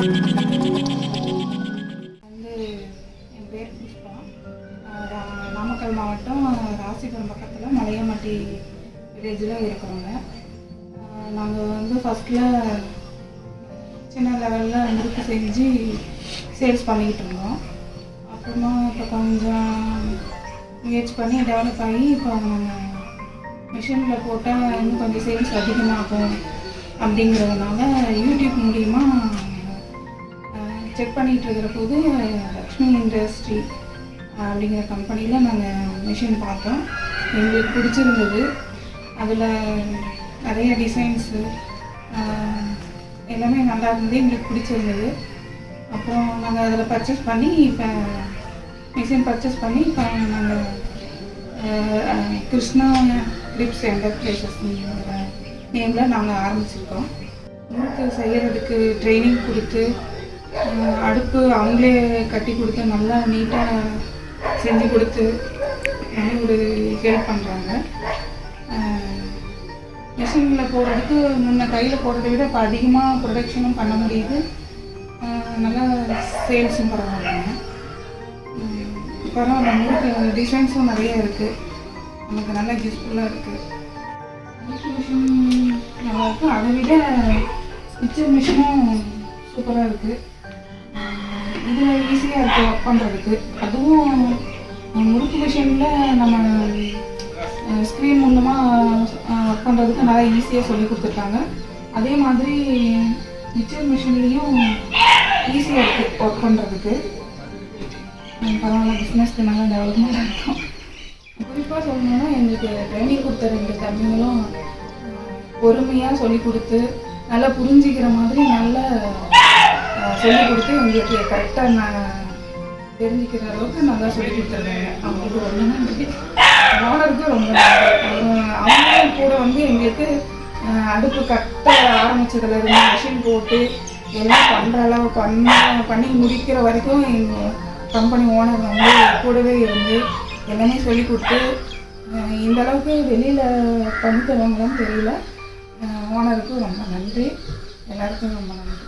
என் பேர் புஷ்பா. நாமக்கல் மாவட்டம் ராசிபுரம் பக்கத்தில் மலையமட்டி வில்லேஜில் இருக்கிறோங்க. நாங்கள் ஃபஸ்ட்டில் சின்ன லெவலில் முறுக்கு செஞ்சு சேல்ஸ் பண்ணிக்கிட்டு இருந்தோம். அப்புறமா இப்போ கொஞ்சம் முயற்சி பண்ணி டெவலப் ஆகி இப்போ நாங்கள் மிஷினில் போட்டால் இன்னும் கொஞ்சம் சேல்ஸ் அதிகமாகும் அப்படிங்கிறதுனால யூடியூப் மூலிமா செக் பண்ணிகிட்டு இருக்கிற போது லக்ஷ்மி இண்டஸ்ட்ரி அப்படிங்கிற கம்பெனியில் நாங்கள் மிஷின் பார்த்தோம். எங்களுக்கு பிடிச்சிருந்தது. அதில் நிறைய டிசைன்ஸு எல்லாமே நல்லா இருந்தது, எங்களுக்கு பிடிச்சிருந்தது. அப்புறம் நாங்கள் அதில் பர்ச்சேஸ் பண்ணி இப்போ மிஷின் பர்ச்சேஸ் பண்ணி இப்போ நாங்கள் கிருஷ்ணா கிரிப்ஸ் என்டர்பிரைசஸ்ங்கிற நேமில் நாங்கள் ஆரம்பிச்சிருக்கோம். முறுக்கு செய்கிறதுக்கு ட்ரைனிங் கொடுத்து அடுப்பு அவங்களே கட்டி கொடுத்து நல்லா நீட்டாக செஞ்சு கொடுத்து ஒரு ஹெல்ப் பண்ணுறாங்க. மிஷினில் போடுறதுக்கு முன்ன கையில் போடுறதை விட இப்போ அதிகமாக ப்ரொடக்ஷனும் பண்ண முடியுது. நல்லா சேல்ஸும் பரவாயில்லைங்க. பரவாயில்ல, முறுக்கு டிசைன்ஸும் நிறைய இருக்குது, நமக்கு நல்லா யூஸ்ஃபுல்லாக இருக்குது. மிஷின் நல்லாயிருக்கும். அதை விட மிச்சர் மிஷினும் சூப்பராக இருக்குது. இதில் ஈஸியாக இருக்குது ஒர்க் பண்ணுறதுக்கு. அதுவும் முறுக்கு மிஷினில் நம்ம ஸ்க்ரீன் மூலமாக ஒர்க் பண்ணுறதுக்கு நல்லா ஈஸியாக சொல்லி கொடுத்துருக்காங்க. அதே மாதிரி மிச்சர் மிஷின்லேயும் ஈஸியாக இருக்குது ஒர்க் பண்ணுறதுக்கு. பரவாயில்ல, பிஸ்னஸ்க்கு நல்லா டெவலப்மெண்ட் இருக்கும். குறிப்பாக சொல்லணுன்னா எங்களுக்கு ட்ரைனிங் கொடுத்த 2 தம்பிங்களும் பொறுமையாக சொல்லி கொடுத்து நல்லா புரிஞ்சிக்கிற மாதிரி நல்லா சொல்லிக் கொடுத்து எங்களுக்கு கரெக்டாக நான் தெரிஞ்சுக்கிற அளவுக்கு நல்லா சொல்லி கொடுத்துருக்காங்க. அவங்களுக்கு ரொம்ப நன்றி. ஓனருக்கு ரொம்ப நன்றி. அவங்களும் கூட எங்களுக்கு அடுப்பு கட்ட ஆரம்பித்ததுலேருந்து மிஷின் போட்டு எல்லாம் பண்ணுற அளவு பண்ணி முடிக்கிற வரைக்கும் எங்கள் கம்பெனி ஓனர் கூடவே இருந்து எல்லாமே சொல்லி கொடுத்து இந்தளவுக்கு வெளியில் பண்ணி தருவாங்களான்னு தெரியல. ஓனருக்கு ரொம்ப நன்றி. எல்லாருக்கும் ரொம்ப நன்றி.